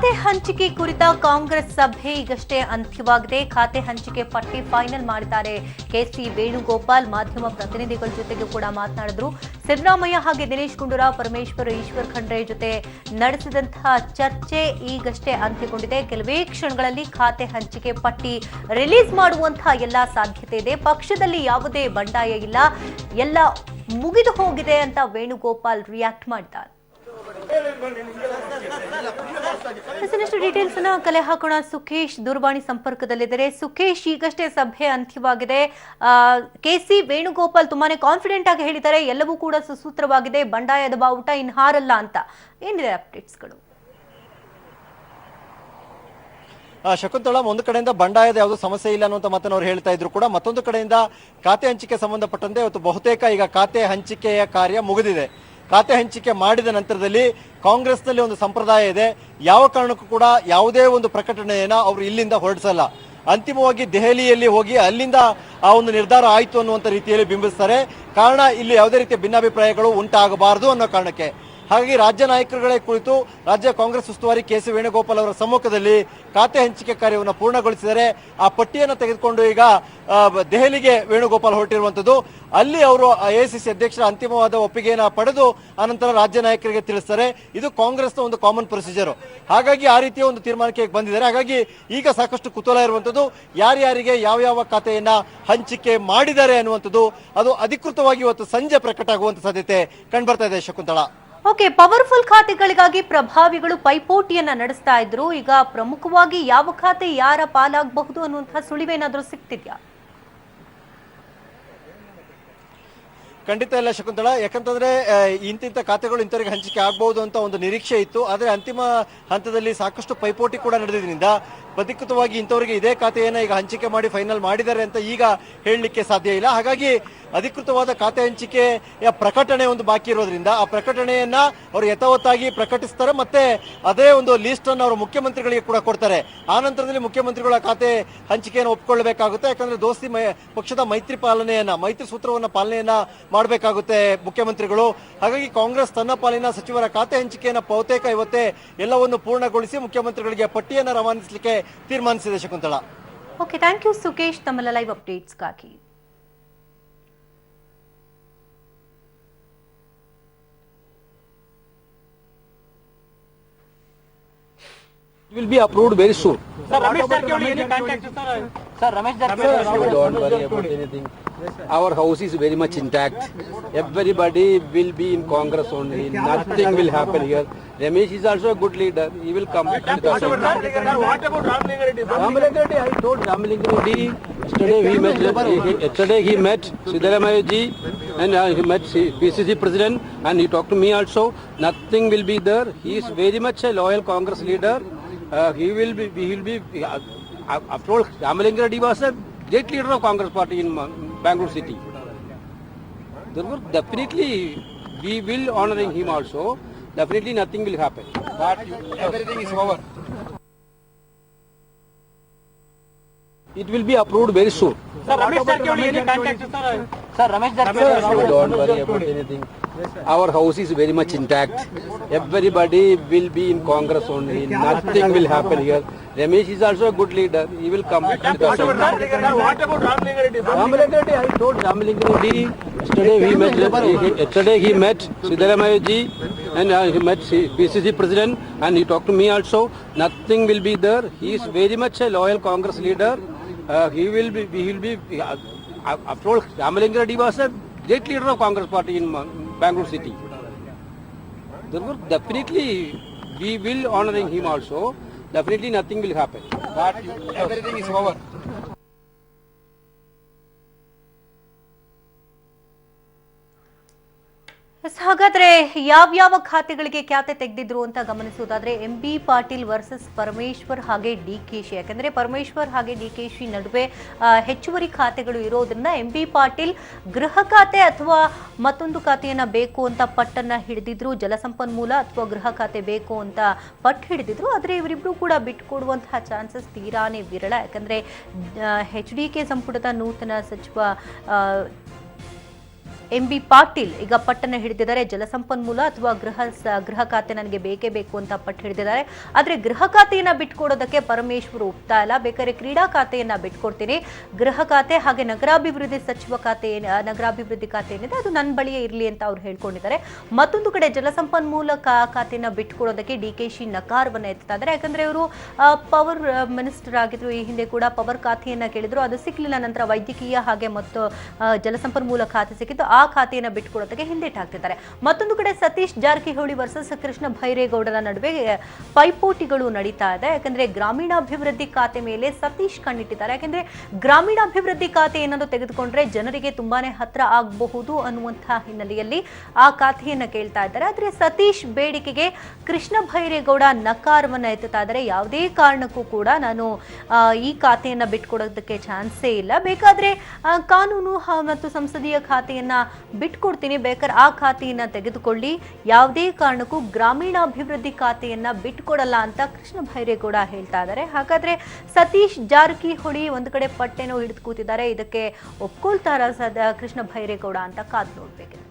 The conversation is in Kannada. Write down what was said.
ಖಾತೆ ಹಂಚಿಕೆ ಕುರಿತ ಕಾಂಗ್ರೆಸ್ ಸಭೆ ಈಗಷ್ಟೇ ಅಂತ್ಯವಾಗಿದೆ. ಖಾತೆ ಹಂಚಿಕೆ ಪಟ್ಟಿ ಫೈನಲ್ ಮಾಡಿದ್ದಾರೆ ಕೆಸಿ ವೇಣುಗೋಪಾಲ್. ಮಾಧ್ಯಮ ಪ್ರತಿನಿಧಿಗಳ ಜೊತೆಗೆ ಕೂಡ ಮಾತನಾಡಿದ್ರು. ಸಿದ್ದರಾಮಯ್ಯ ಹಾಗೆ ದಿನೇಶ್ ಗುಂಡೂರಾವ್, ಪರಮೇಶ್ವರ್, ಈಶ್ವರ್ ಖಂಡ್ರೆ ಜೊತೆ ನಡೆಸಿದಂತಹ ಚರ್ಚೆ ಈಗಷ್ಟೇ ಅಂತ್ಯಗೊಂಡಿದೆ. ಕೆಲವೇ ಕ್ಷಣಗಳಲ್ಲಿ ಖಾತೆ ಹಂಚಿಕೆ ಪಟ್ಟಿ ರಿಲೀಸ್ ಮಾಡುವಂತಹ ಎಲ್ಲಾ ಸಾಧ್ಯತೆ ಇದೆ. ಪಕ್ಷದಲ್ಲಿ ಯಾವುದೇ ಬಂಡಾಯ ಇಲ್ಲ, ಎಲ್ಲ ಮುಗಿದು ಹೋಗಿದೆ ಅಂತ ವೇಣುಗೋಪಾಲ್ ರಿಯಾಕ್ಟ್ ಮಾಡಿದ್ದಾರೆ. ಡೀಟೇಲ್ಸ್ ಕಲೆ ಹಾಕೋಣ. ಸುಖೇಶ್ ದೂರವಾಣಿ ಸಂಪರ್ಕದಲ್ಲಿದ್ದಾರೆ. ಸುಖೇಶ್, ಈಗಷ್ಟೇ ಸಭೆ ಅಂತ್ಯವಾಗಿದೆ. ಕೆಸಿ ವೇಣುಗೋಪಾಲ್ ತುಂಬಾನೇ ಕಾನ್ಫಿಡೆಂಟ್ ಆಗಿ ಹೇಳಿದ್ದಾರೆ, ಎಲ್ಲವೂ ಕೂಡ ಸುಸೂತ್ರವಾಗಿದೆ, ಬಂಡಾಯದ ಬಾವುಟ ಇನ್ಹಾರಲ್ಲ ಅಂತ. ಏನಿದೆ ಅಪ್ಡೇಟ್ಸ್ಗಳು? ಶಕುಂತಳ, ಒಂದು ಕಡೆಯಿಂದ ಬಂಡಾಯದ ಯಾವುದೋ ಸಮಸ್ಯೆ ಇಲ್ಲ ಅನ್ನುವಂಥ ಮಾತನ್ನು ಅವ್ರು ಹೇಳ್ತಾ ಇದ್ರು ಕೂಡ, ಮತ್ತೊಂದು ಕಡೆಯಿಂದ ಖಾತೆ ಹಂಚಿಕೆ ಸಂಬಂಧಪಟ್ಟಂತೆ ಇವತ್ತು ಬಹುತೇಕ ಈಗ ಖಾತೆ ಹಂಚಿಕೆಯ ಕಾರ್ಯ ಮುಗಿದಿದೆ. ಖಾತೆ ಹಂಚಿಕೆ ಮಾಡಿದ ನಂತರದಲ್ಲಿ ಕಾಂಗ್ರೆಸ್ನಲ್ಲಿ ಒಂದು ಸಂಪ್ರದಾಯ ಇದೆ, ಯಾವ ಕಾರಣಕ್ಕೂ ಕೂಡ ಯಾವುದೇ ಒಂದು ಪ್ರಕಟಣೆಯನ್ನ ಅವರು ಇಲ್ಲಿಂದ ಹೊರಡಿಸಲ್ಲ. ಅಂತಿಮವಾಗಿ ದೆಹಲಿಯಲ್ಲಿ ಹೋಗಿ ಅಲ್ಲಿಂದ ಆ ಒಂದು ನಿರ್ಧಾರ ಆಯಿತು ಅನ್ನುವಂಥ ರೀತಿಯಲ್ಲಿ ಬಿಂಬಿಸ್ತಾರೆ. ಕಾರಣ, ಇಲ್ಲಿ ಯಾವುದೇ ರೀತಿಯ ಭಿನ್ನಾಭಿಪ್ರಾಯಗಳು ಉಂಟಾಗಬಾರದು ಅನ್ನೋ ಕಾರಣಕ್ಕೆ. ಹಾಗಾಗಿ ರಾಜ್ಯ ನಾಯಕರುಗಳೇ ಕುರಿತು ರಾಜ್ಯ ಕಾಂಗ್ರೆಸ್ ಉಸ್ತುವಾರಿ ಕೆಸಿ ವೇಣುಗೋಪಾಲ್ ಅವರ ಸಮ್ಮುಖದಲ್ಲಿ ಖಾತೆ ಹಂಚಿಕೆ ಕಾರ್ಯವನ್ನು ಪೂರ್ಣಗೊಳಿಸಿದರೆ ಆ ಪಟ್ಟಿಯನ್ನು ತೆಗೆದುಕೊಂಡು ಈಗ ದೆಹಲಿಗೆ ವೇಣುಗೋಪಾಲ್ ಹೊರಟಿರುವಂಥದ್ದು. ಅಲ್ಲಿ ಅವರು ಎಐಸಿಸಿ ಅಧ್ಯಕ್ಷರ ಅಂತಿಮವಾದ ಒಪ್ಪಿಗೆಯನ್ನು ಪಡೆದು ಆನಂತರ ರಾಜ್ಯ ನಾಯಕರಿಗೆ ತಿಳಿಸ್ತಾರೆ. ಇದು ಕಾಂಗ್ರೆಸ್ನ ಒಂದು ಕಾಮನ್ ಪ್ರೊಸೀಜರ್. ಹಾಗಾಗಿ ಆ ರೀತಿಯ ಒಂದು ತೀರ್ಮಾನಕ್ಕೆ ಬಂದಿದ್ದಾರೆ. ಹಾಗಾಗಿ ಈಗ ಸಾಕಷ್ಟು ಕುತೂಹಲ ಇರುವಂಥದ್ದು, ಯಾರ್ಯಾರಿಗೆ ಯಾವ ಖಾತೆಯನ್ನ ಹಂಚಿಕೆ ಮಾಡಿದ್ದಾರೆ ಅನ್ನುವಂಥದ್ದು. ಅದು ಅಧಿಕೃತವಾಗಿ ಇವತ್ತು ಸಂಜೆ ಪ್ರಕಟ ಆಗುವಂತ ಸಾಧ್ಯತೆ ಕಂಡುಬರ್ತಾ ಇದೆ. ಶಕುಂತಳಾ, ಓಕೆ, ಪವರ್ಫುಲ್ ಖಾತೆಗಳಿಗಾಗಿ ಪ್ರಭಾವಿಗಳು ಪೈಪೋಟಿಯನ್ನ ನಡೆಸ್ತಾ ಇದ್ರು. ಈಗ ಪ್ರಮುಖವಾಗಿ ಯಾವ ಖಾತೆ ಯಾರ ಪಾಲಾಗಬಹುದು ಅನ್ನುವಂತಹ ಸುಳಿವೇನಾದ್ರೂ ಸಿಗ್ತಿದ್ಯಾ? ಖಂಡಿತ ಇಲ್ಲ ಶಕುಂತಳ. ಯಾಕಂತಂದ್ರೆ ಇಂತಿಂತ ಖಾತೆಗಳು ಇಂಥವರಿಗೆ ಹಂಚಿಕೆ ಆಗಬಹುದು ಅಂತ ಒಂದು ನಿರೀಕ್ಷೆ ಇತ್ತು. ಆದರೆ ಅಂತಿಮ ಹಂತದಲ್ಲಿ ಸಾಕಷ್ಟು ಪೈಪೋಟಿ ಕೂಡ ನಡೆದಿದ್ದರಿಂದ ಅಧಿಕೃತವಾಗಿ ಇಂಥವರಿಗೆ ಇದೇ ಖಾತೆಯನ್ನು ಈಗ ಹಂಚಿಕೆ ಮಾಡಿ ಫೈನಲ್ ಮಾಡಿದ್ದಾರೆ ಅಂತ ಈಗ ಹೇಳಲಿಕ್ಕೆ ಸಾಧ್ಯ ಇಲ್ಲ. ಹಾಗಾಗಿ ಅಧಿಕೃತವಾದ ಖಾತೆ ಹಂಚಿಕೆಯ ಪ್ರಕಟಣೆ ಒಂದು ಬಾಕಿ ಇರೋದ್ರಿಂದ ಆ ಪ್ರಕಟಣೆಯನ್ನ ಅವರು ಯಥಾವತ್ತಾಗಿ ಪ್ರಕಟಿಸ್ತಾರೆ. ಮತ್ತೆ ಅದೇ ಒಂದು ಲಿಸ್ಟ್ ಅನ್ನು ಅವರು ಮುಖ್ಯಮಂತ್ರಿಗಳಿಗೆ ಕೂಡ ಕೊಡ್ತಾರೆ. ಆ ನಂತರದಲ್ಲಿ ಮುಖ್ಯಮಂತ್ರಿಗಳ ಖಾತೆ ಹಂಚಿಕೆಯನ್ನು ಒಪ್ಪಿಕೊಳ್ಳಬೇಕಾಗುತ್ತೆ. ಯಾಕಂದ್ರೆ ದೋಸ್ತಿ ಪಕ್ಷದ ಮೈತ್ರಿ ಸೂತ್ರವನ್ನ ಪಾಲನೆಯನ್ನ ಮಾಡಬೇಕಾಗುತ್ತೆ ಮುಖ್ಯಮಂತ್ರಿಗಳು. ಹಾಗಾಗಿ ಕಾಂಗ್ರೆಸ್ ತನ್ನ ಪಾಲಿನ ಸಚಿವರ ಖಾತೆ ಹಂಚಿಕೆಯನ್ನು ಬಹುತೇಕ ಇವತ್ತೇ ಎಲ್ಲವನ್ನು ಪೂರ್ಣಗೊಳಿಸಿ ಮುಖ್ಯಮಂತ್ರಿಗಳಿಗೆ ಪಟ್ಟಿಯನ್ನು ರವಾನಿಸಲಿಕ್ಕೆ ತೀರ್ಮಾನಿಸಿದೆ. Shakuntala, okay, thank you Sukhesh ತಮ್ಮ ಲೈವ್ ಅಪ್ಡೇಟ್ಸ್ಗಾಗಿ. It will be approved very soon. Sir, Ramesh Jarkiholy, any contact, sir? Sir, Ramesh Jarkiholy. Don't worry about anything. Our house is very much intact. Everybody will be in Congress only. Nothing will happen here. Ramesh is also a good leader. He will come. What about Ramlinga Reddy? Ramlinga Reddy, I told Ramlinga Reddy yesterday he met Siddaramaiah ji and he met PCC president and he talked to me also. Nothing will be there. He is very much a loyal Congress leader. He will be. After all, Ramlinga Reddy was a great leader of Congress party in Bangalore city. Therefore, definitely we will honoring him also. Definitely nothing will happen. But everything is over. It will be approved very soon. Sir, Ramesh Jarkiholy, any contact, sir? Sir, Ramesh Jarkiholy. Don't worry about anything. Our house is very much intact. Everybody will be in Congress only. Nothing will happen here. Ramesh is also a good leader. He will come. What about Ramlinga Reddy? Ramlinga Reddy, I told Ramlinga Reddy yesterday he met Siddaramaiah ji and he met PCC president and he talked to me also. Nothing will be there. He is very much a loyal Congress leader. He will be. After all, Ramlinga Reddy was a great leader of Congress party in Bangalore city. Therefore, definitely we will honoring him also. Definitely nothing will happen. But everything is over. ಹಾಗಾದ್ರೆ ಯಾವ್ಯಾವ ಖಾತೆಗಳಿಗೆ ಖ್ಯಾತೆ ತೆಗೆದಿದ್ರು ಅಂತ ಗಮನಿಸುವುದಾದ್ರೆ ಎಂಬಿ ಪಾಟೀಲ್ ವರ್ಸಸ್ ಪರಮೇಶ್ವರ್ ಹಾಗೆ ಡಿಕೆಶಿ. ಯಾಕಂದ್ರೆ ಪರಮೇಶ್ವರ್ ಹಾಗೆ ಡಿಕೆಶಿ ನಡುವೆ ಹೆಚ್ಚುವರಿ ಖಾತೆಗಳು ಇರೋದ್ರಿಂದ ಎಂಬಿ ಪಾಟೀಲ್ ಗೃಹ ಖಾತೆ ಅಥವಾ ಮತ್ತೊಂದು ಖಾತೆಯನ್ನ ಬೇಕು ಅಂತ ಪಟ್ಟನ್ನ ಹಿಡಿದಿದ್ರು. ಜಲಸಂಪನ್ಮೂಲ ಅಥವಾ ಗೃಹ ಖಾತೆ ಬೇಕು ಅಂತ ಪಟ್ಟು ಹಿಡಿದಿದ್ರು. ಆದ್ರೆ ಇವರಿಬ್ರು ಕೂಡ ಬಿಟ್ಕೊಡುವಂತಹ ಚಾನ್ಸಸ್ ತೀರಾನೇ ವಿರಳ. ಯಾಕಂದ್ರೆ HDK ಸಂಪುಟದ ನೂತನ ಸಚಿವ ಎಂಬಿ ಪಾಟೀಲ್ ಈಗ ಪಟ್ಟನ್ನು ಹಿಡಿದಿದ್ದಾರೆ. ಜಲಸಂಪನ್ಮೂಲ ಅಥವಾ ಗೃಹ ಖಾತೆ ನನಗೆ ಬೇಕೇ ಬೇಕು ಅಂತ ಪಟ್ಟು ಹಿಡಿದಿದ್ದಾರೆ. ಆದ್ರೆ ಗೃಹ ಖಾತೆಯನ್ನ ಬಿಟ್ಕೊಡೋದಕ್ಕೆ ಪರಮೇಶ್ವರ್ ಒಪ್ತಾ ಇಲ್ಲ. ಬೇಕಾದ್ರೆ ಕ್ರೀಡಾ ಖಾತೆಯನ್ನ ಬಿಟ್ಕೊಡ್ತೀನಿ, ಗೃಹ ಖಾತೆ ಹಾಗೆ ನಗರಾಭಿವೃದ್ಧಿ ಸಚಿವ ಖಾತೆ ನಗರಾಭಿವೃದ್ಧಿ ಖಾತೆ ಏನಿದೆ ಅದು ನನ್ನ ಬಳಿಯೇ ಇರಲಿ ಅಂತ ಅವ್ರು ಹೇಳ್ಕೊಂಡಿದ್ದಾರೆ. ಮತ್ತೊಂದು ಕಡೆ ಜಲಸಂಪನ್ಮೂಲ ಖಾತೆಯನ್ನ ಬಿಟ್ಕೊಡೋದಕ್ಕೆ ಡಿಕೆಶಿ ನಕಾರವನ್ನ ಎತ್ತಾ ಇದ್ದಾರೆ. ಯಾಕಂದ್ರೆ ಇವರು ಪವರ್ ಮಿನಿಸ್ಟರ್ ಆಗಿದ್ರು, ಈ ಹಿಂದೆ ಕೂಡ ಪವರ್ ಖಾತೆಯನ್ನ ಕೇಳಿದ್ರು, ಅದು ಸಿಕ್ಲಿಲ್ಲ. ನಂತರ ವೈದ್ಯಕೀಯ ಹಾಗೆ ಮತ್ತು ಜಲಸಂಪನ್ಮೂಲ ಖಾತೆ ಸಿಕ್ಕಿದ್ದು, ಆ ಖಾತೆಯನ್ನು ಬಿಟ್ಕೊಡೋದಕ್ಕೆ ಹಿಂದೇಟು ಹಾಕ್ತಿದ್ದಾರೆ. ಮತ್ತೊಂದು ಕಡೆ ಸತೀಶ್ ಜಾರಕಿಹೊಳಿ ವರ್ಸಸ್ ಕೃಷ್ಣ ಭೈರೇಗೌಡರ ನಡುವೆ ಪೈಪೋಟಿಗಳು ನಡೀತಾ ಇದೆ. ಯಾಕಂದ್ರೆ ಗ್ರಾಮೀಣಾಭಿವೃದ್ಧಿ ಖಾತೆ ಮೇಲೆ ಸತೀಶ್ ಕಣ್ಣಿಟ್ಟಿದ್ದಾರೆ. ಯಾಕಂದ್ರೆ ಗ್ರಾಮೀಣಾಭಿವೃದ್ಧಿ ಖಾತೆ ಏನಾದ್ರು ತೆಗೆದುಕೊಂಡ್ರೆ ಜನರಿಗೆ ತುಂಬಾನೇ ಹತ್ರ ಆಗಬಹುದು ಅನ್ನುವಂತಹ ಹಿನ್ನೆಲೆಯಲ್ಲಿ ಆ ಖಾತೆಯನ್ನ ಕೇಳ್ತಾ ಇದ್ದಾರೆ. ಆದ್ರೆ ಸತೀಶ್ ಬೇಡಿಕೆಗೆ ಕೃಷ್ಣ ಭೈರೇಗೌಡ ನಕಾರವನ್ನ ಎತ್ತುತ್ತಾ ಇದ್ದಾರೆ. ಯಾವುದೇ ಕಾರಣಕ್ಕೂ ಕೂಡ ನಾನು ಈ ಖಾತೆಯನ್ನ ಬಿಟ್ಕೊಡೋದಕ್ಕೆ ಚಾನ್ಸೇ ಇಲ್ಲ, ಬೇಕಾದ್ರೆ ಕಾನೂನು ಮತ್ತು ಸಂಸದೀಯ ಖಾತೆಯನ್ನ ಬಿಟ್ಕೊಡ್ತೀನಿ, ಬೇಕಾದ್ರೆ ಆ ಖಾತೆಯನ್ನ ತೆಗೆದುಕೊಳ್ಳಿ, ಯಾವುದೇ ಕಾರಣಕ್ಕೂ ಗ್ರಾಮೀಣಾಭಿವೃದ್ಧಿ ಖಾತೆಯನ್ನ ಬಿಟ್ಕೊಡಲ್ಲ ಅಂತ ಕೃಷ್ಣ ಭೈರೇಗೌಡ ಹೇಳ್ತಾ ಇದ್ದಾರೆ. ಹಾಗಾದ್ರೆ ಸತೀಶ್ ಜಾರಕಿಹೊಳಿ ಒಂದು ಕಡೆ ಪಟ್ಟೆನೋ ಹಿಡಿದು ಕೂತಿದ್ದಾರೆ, ಇದಕ್ಕೆ ಒಪ್ಕೊಳ್ತಾರ ಕೃಷ್ಣ ಭೈರೇಗೌಡ ಅಂತ ಕಾದು ನೋಡ್ಬೇಕಿದೆ.